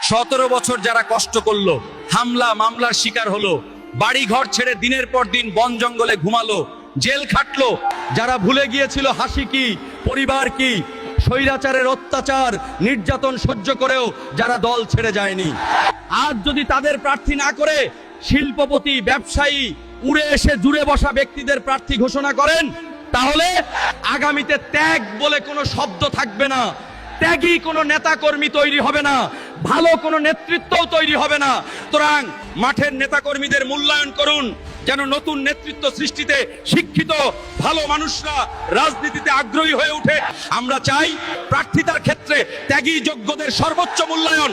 17 বছর যারা কষ্ট করলো, হামলা মামলার শিকার হলো, বাড়ি ঘর ছেড়ে দিনের পর দিন বন জঙ্গলে ঘুমালো, জেল খাটলো, যারা ভুলে গিয়েছিল হাসি কি, পরিবার কি, স্বৈরাচারের অত্যাচার নির্যাতন সহ্য করেও যারা দল ছেড়ে যায়নি, আজ যদি তাদের প্রার্থী না করে শিল্পপতি, ব্যবসায়ী, উড়ে এসে জুড়ে বসা ব্যক্তিদের প্রার্থী ঘোষণা করেন, তাহলে আগামীতে ত্যাগ বলে কোনো শব্দ থাকবে না, ত্যাগী কোনো নেতা কর্মী তৈরি হবে না, ভালো কোনো নেতৃত্বও তৈরি হবে না। সুতরাং মাঠের নেতা কর্মীদের মূল্যায়ন করুন, যেন নতুন নেতৃত্ব সৃষ্টিতে শিক্ষিত ভালো মানুষরা রাজনীতিতে আগ্রহী হয়ে ওঠে। আমরা চাই প্রার্থিতার ক্ষেত্রে ত্যাগী যোগ্যদের সর্বোচ্চ মূল্যায়ন।